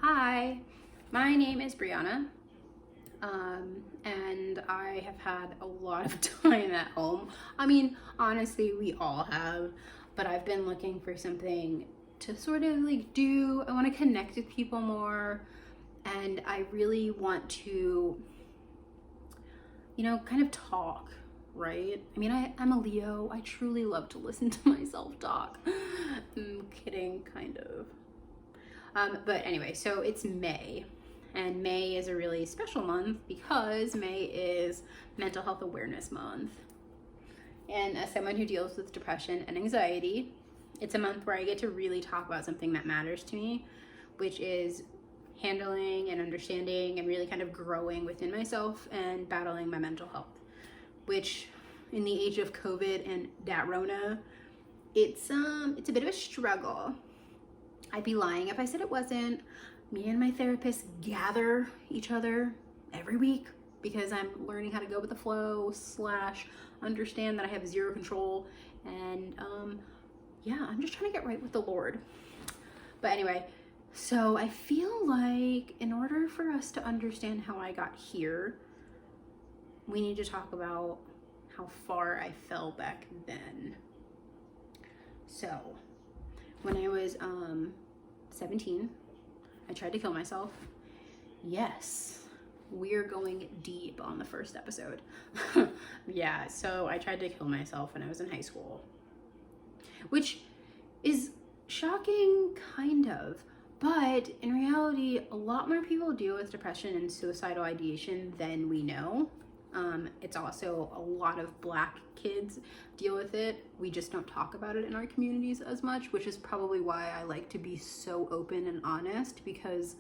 Hi, my name is Brianna, and I have had a lot of time at home. I mean, honestly, we all have, but I've been looking for something to sort of like do. I want to connect with people more, and I really want to, kind of talk, right? I mean, I'm a Leo. I truly love to listen to myself talk. I'm kidding, kind of. But anyway, so it's May, and May is a really special month because May is Mental Health Awareness Month. And as someone who deals with depression and anxiety, it's a month where I get to really talk about something that matters to me, which is handling and understanding and really kind of growing within myself and battling my mental health, which in the age of COVID and that rona, it's a bit of a struggle. I'd be lying if I said it wasn't. Me and my therapist gather each other every week because I'm learning how to go with the flow / understand that I have zero control. And I'm just trying to get right with the Lord. But anyway, so I feel like in order for us to understand how I got here, we need to talk about how far I fell back then. So when I was 17, I tried to kill myself. Yes, we're going deep on the first episode. Yeah, so I tried to kill myself when I was in high school, which is shocking, kind of. But in reality, a lot more people deal with depression and suicidal ideation than we know. It's also a lot of Black kids deal with it. We just don't talk about it in our communities as much, which is probably why I like to be so open and honest, because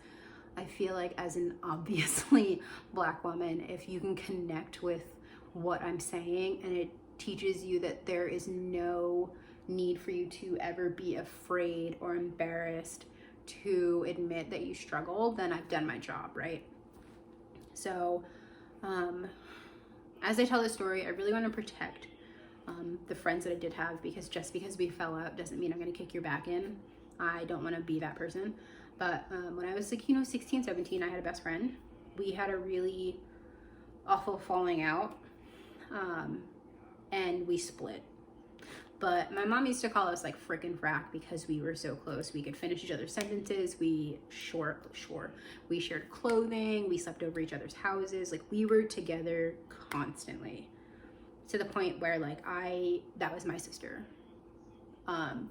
I feel like as an obviously Black woman, if you can connect with what I'm saying and it teaches you that there is no need for you to ever be afraid or embarrassed to admit that you struggle, then I've done my job, right? So, as I tell this story, I really want to protect the friends that I did have, because just because we fell out doesn't mean I'm going to kick your back in. I don't want to be that person. But when I was 16, 17, I had a best friend. We had a really awful falling out, and we split. But my mom used to call us like frickin' frack because we were so close. We could finish each other's sentences. We shared clothing. We slept over each other's houses. Like, we were together constantly, to the point where that was my sister. And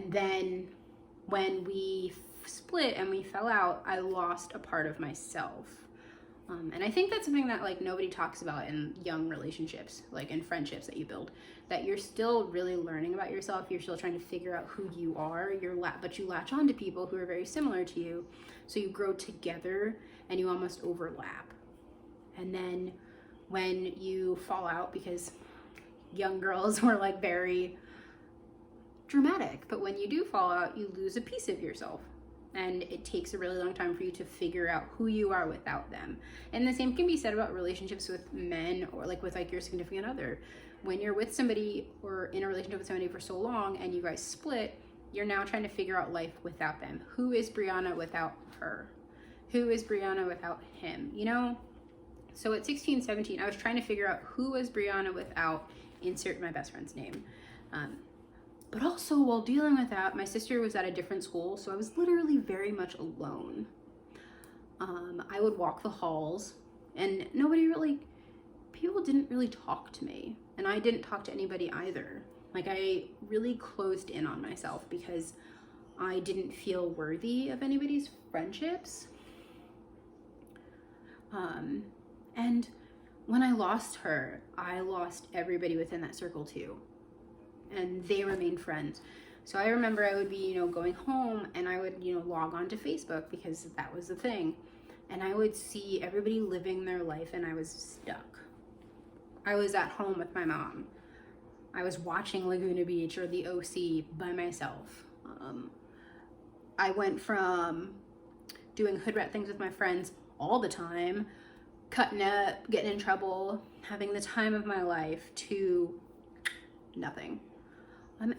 then when we split and we fell out, I lost a part of myself. And I think that's something that nobody talks about in young relationships, like in friendships that you build, that you're still really learning about yourself. You're still trying to figure out who you are. But you latch on to people who are very similar to you. So you grow together and you almost overlap. And then when you fall out, because young girls were very dramatic, but when you do fall out, you lose a piece of yourself. And it takes a really long time for you to figure out who you are without them. And the same can be said about relationships with men, or with your significant other. When you're with somebody or in a relationship with somebody for so long and you guys split, you're now trying to figure out life without them. Who is Brianna without her? Who is Brianna without him? So at 16, 17, I was trying to figure out who was Brianna without insert my best friend's name. But also, while dealing with that, my sister was at a different school, so I was literally very much alone. I would walk the halls, and people didn't really talk to me, and I didn't talk to anybody either. I really closed in on myself because I didn't feel worthy of anybody's friendships. And when I lost her, I lost everybody within that circle too. And they remained friends. So I remember I would be, going home, and I would, log on to Facebook because that was the thing. And I would see everybody living their life, and I was stuck. I was at home with my mom. I was watching Laguna Beach or the OC by myself. I went from doing hood rat things with my friends all the time, cutting up, getting in trouble, having the time of my life, to nothing.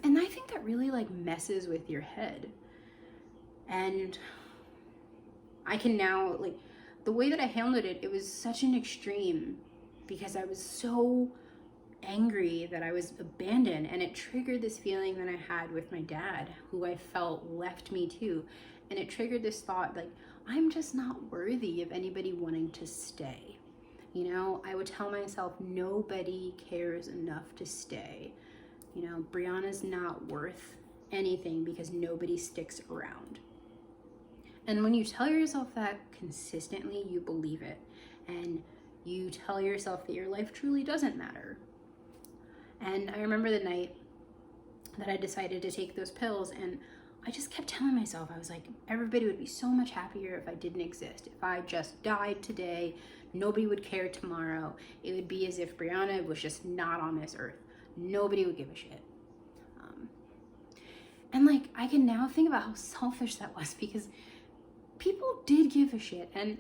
And I think that really messes with your head. And I can now, like, the way that I handled it, it was such an extreme because I was so angry that I was abandoned, and it triggered this feeling that I had with my dad, who I felt left me too. And it triggered this thought, like, I'm just not worthy of anybody wanting to stay. You know, I would tell myself, nobody cares enough to stay. You know, Brianna's not worth anything because nobody sticks around. And when you tell yourself that consistently, you believe it. And you tell yourself that your life truly doesn't matter. And I remember the night that I decided to take those pills, and I just kept telling myself, I was like, everybody would be so much happier if I didn't exist. If I just died today, nobody would care tomorrow. It would be as if Brianna was just not on this earth. Nobody would give a shit. And like, I can now think about how selfish that was, because people did give a shit and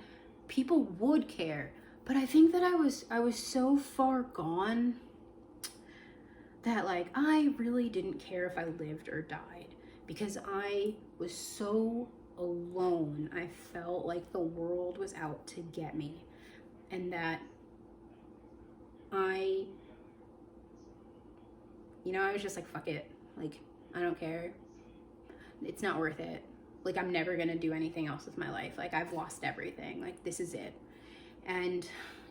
people would care. But I think that I was so far gone that, like, I really didn't care if I lived or died, because I was so alone. I felt like the world was out to get me, and that I was just like, fuck it. Like, I don't care. It's not worth it. Like, I'm never gonna do anything else with my life. Like, I've lost everything. Like, this is it. And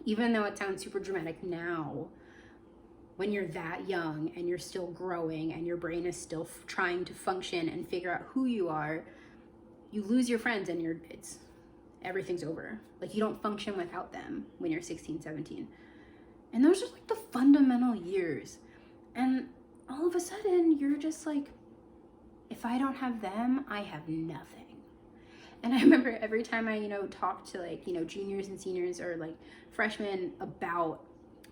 even though it sounds super dramatic now, when you're that young and you're still growing and your brain is still trying to function and figure out who you are, you lose your friends and everything's over. Like, you don't function without them when you're 16, 17. And those are like the fundamental years. And all of a sudden you're just like, if I don't have them, I have nothing. And I remember every time I, talked to, like, juniors and seniors or like freshmen about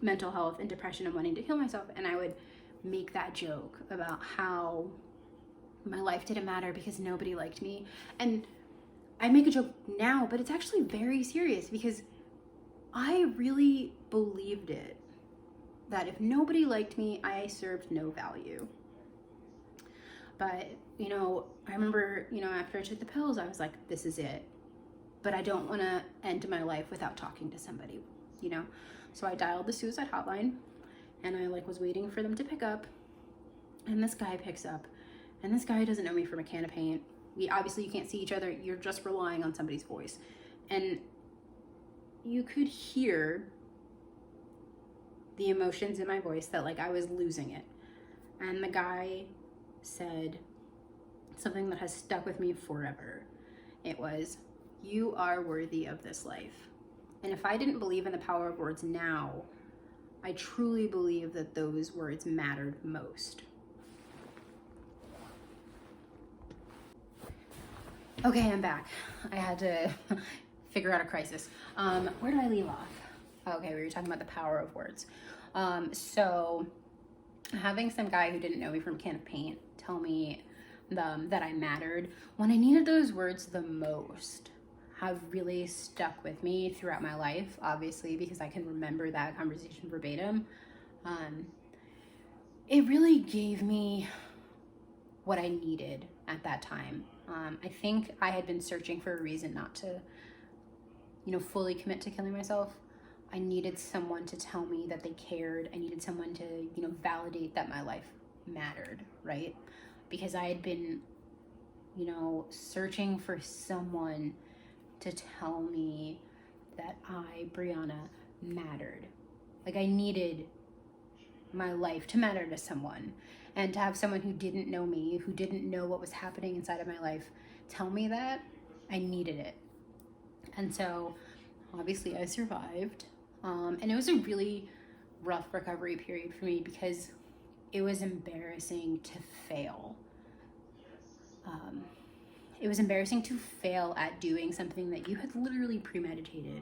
mental health and depression and wanting to kill myself, and I would make that joke about how my life didn't matter because nobody liked me. And I make a joke now, but it's actually very serious, because I really believed it, that if nobody liked me, I served no value. But, I remember, after I took the pills, I was like, this is it. But I don't want to end my life without talking to somebody, So I dialed the suicide hotline, and I was waiting for them to pick up. And this guy picks up, and this guy doesn't know me from a can of paint. You can't see each other. You're just relying on somebody's voice. And you could hear the emotions in my voice that, like, I was losing it. And the guy said something that has stuck with me forever. It was, you are worthy of this life. And if I didn't believe in the power of words now, I truly believe that those words mattered most. Okay, I'm back. I had to figure out a crisis. Where did I leave off? Okay, we were talking about the power of words. So having some guy who didn't know me from a can of paint tell me that I mattered when I needed those words the most have really stuck with me throughout my life, obviously, because I can remember that conversation verbatim. It really gave me what I needed at that time. I think I had been searching for a reason not to, fully commit to killing myself. I needed someone to tell me that they cared. I needed someone to, validate that my life mattered, right? Because I had been, searching for someone to tell me that I, Brianna, mattered. Like, I needed my life to matter to someone, and to have someone who didn't know me, who didn't know what was happening inside of my life, tell me that, I needed it. And so obviously I survived. And it was a really rough recovery period for me, because it was embarrassing to fail. It was embarrassing to fail at doing something that you had literally premeditated.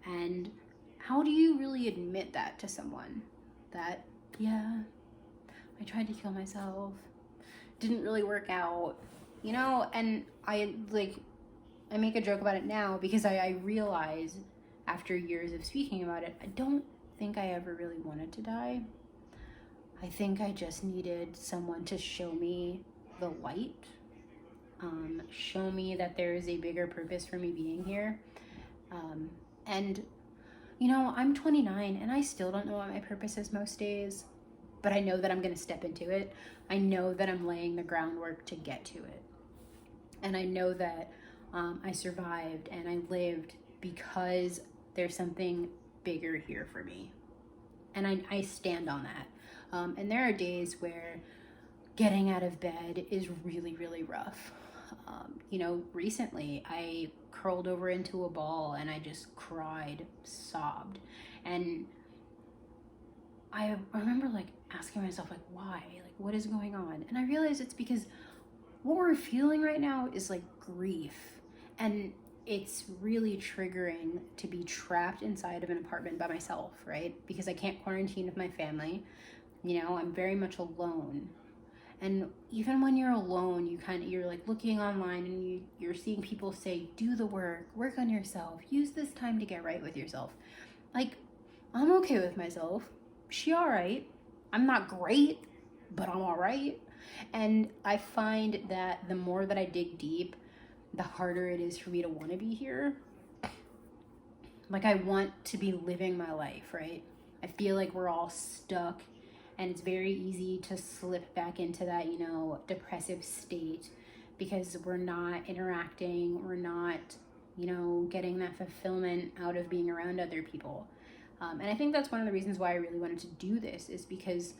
And how do you really admit that to someone? That, yeah, I tried to kill myself, didn't really work out, and I make a joke about it now, because I realize after years of speaking about it, I don't think I ever really wanted to die. I think I just needed someone to show me the light, show me that there is a bigger purpose for me being here. And, you know, I'm 29 and I still don't know what my purpose is most days, but I know that I'm going to step into it. I know that I'm laying the groundwork to get to it. And I know that I survived and I lived because there's something bigger here for me. And I stand on that. And there are days where getting out of bed is really, really rough. You know, recently I curled over into a ball and I just cried, sobbed. And I remember like asking myself, like, why? Like, what is going on? And I realized it's because what we're feeling right now is like grief. And it's really triggering to be trapped inside of an apartment by myself, right? Because I can't quarantine with my family. You know, I'm very much alone. And even when you're alone, you're like looking online and you're seeing people say, do the work on yourself, use this time to get right with yourself. Like, I'm okay with myself. She all right. I'm not great, but I'm all right. And I find that the more that I dig deep, the harder it is for me to want to be here. Like, I want to be living my life, right? I feel like we're all stuck. And it's very easy to slip back into that, you know, depressive state because we're not interacting, we're not, you know, getting that fulfillment out of being around other people. And I think that's one of the reasons why I really wanted to do this, is because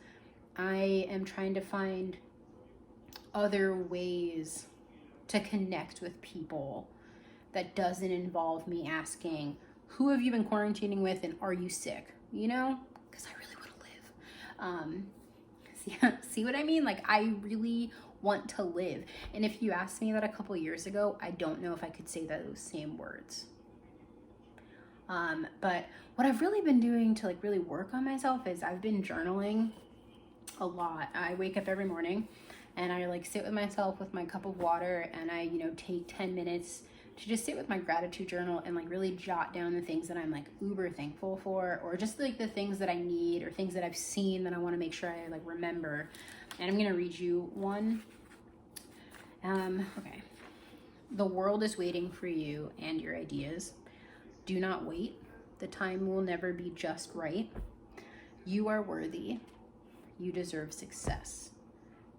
I am trying to find other ways to connect with people that doesn't involve me asking, who have you been quarantining with and are you sick? You know, because I really want to live. See what I mean? Like, I really want to live. And if you asked me that a couple years ago, I don't know if I could say those same words. But what I've really been doing to like really work on myself is I've been journaling a lot. I wake up every morning and I like sit with myself with my cup of water and I, you know, take 10 minutes to just sit with my gratitude journal and like really jot down the things that I'm like uber thankful for, or just like the things that I need or things that I've seen that I want to make sure I like remember. And I'm going to read you one. Okay. The world is waiting for you and your ideas. Do not wait. The time will never be just right. You are worthy. You deserve success.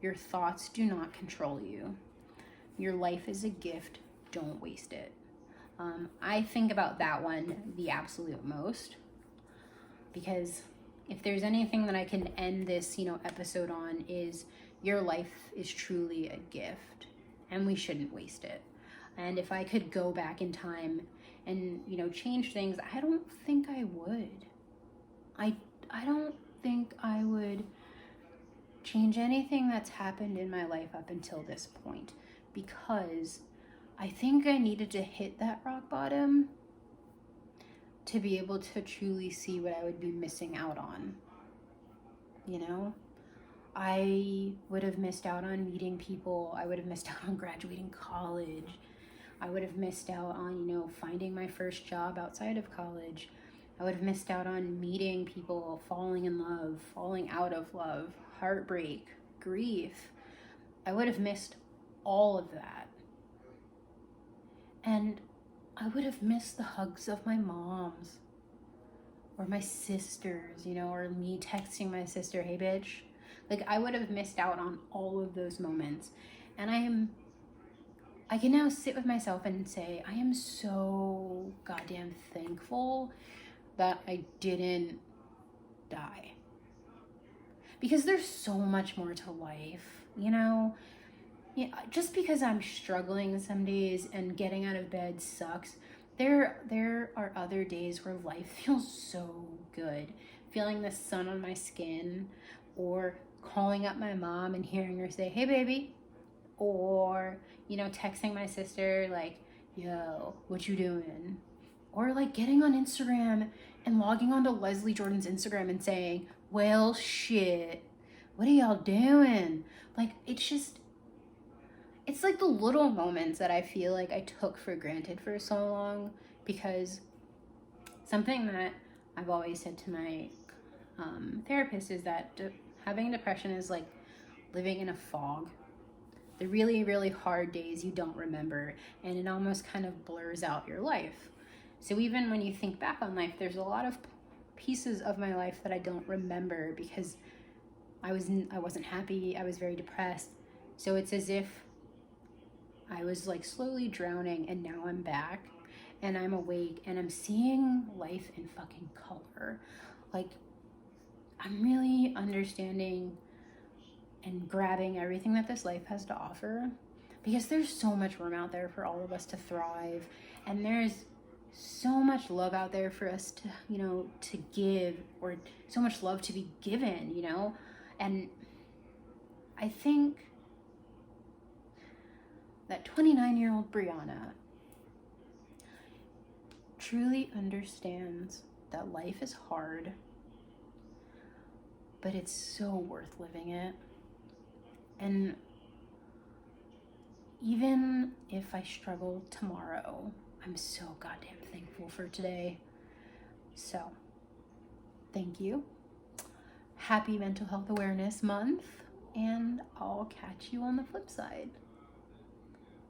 Your thoughts do not control you. Your life is a gift. Don't waste it. I think about that one the absolute most, because if there's anything that I can end this, you know, episode on, is your life is truly a gift and we shouldn't waste it. And if I could go back in time and, you know, change things, I don't think I would. I don't think I would change anything that's happened in my life up until this point, because I think I needed to hit that rock bottom to be able to truly see what I would be missing out on. You know, I would have missed out on meeting people. I would have missed out on graduating college. I would have missed out on, you know, finding my first job outside of college. I would have missed out on meeting people, falling in love, falling out of love, heartbreak, grief. I would have missed all of that. And I would have missed the hugs of my moms or my sisters, you know, or me texting my sister, hey bitch. Like, I would have missed out on all of those moments. And I can now sit with myself and say, I am so goddamn thankful that I didn't die. Because there's so much more to life, you know? Yeah, just because I'm struggling some days and getting out of bed sucks, there are other days where life feels so good. Feeling the sun on my skin, or calling up my mom and hearing her say, hey baby, or, you know, texting my sister like, yo, what you doing? Or like getting on Instagram and logging onto Leslie Jordan's Instagram and saying, well, shit, what are y'all doing? Like, it's like the little moments that I feel like I took for granted for so long, because something that I've always said to my therapist is that having depression is like living in a fog. The really, really hard days you don't remember, and it almost kind of blurs out your life. So even when you think back on life, there's a lot of pieces of my life that I don't remember because I wasn't happy, I was very depressed. So it's as if I was like slowly drowning, and now I'm back and I'm awake and I'm seeing life in fucking color. Like, I'm really understanding and grabbing everything that this life has to offer, because there's so much room out there for all of us to thrive, and there's so much love out there for us to, you know, to give, or so much love to be given, you know. And I think that 29-year-old Brianna truly understands that life is hard, but it's so worth living it. And even if I struggle tomorrow, I'm so goddamn thankful for today. So, thank you. Happy Mental Health Awareness Month, and I'll catch you on the flip side.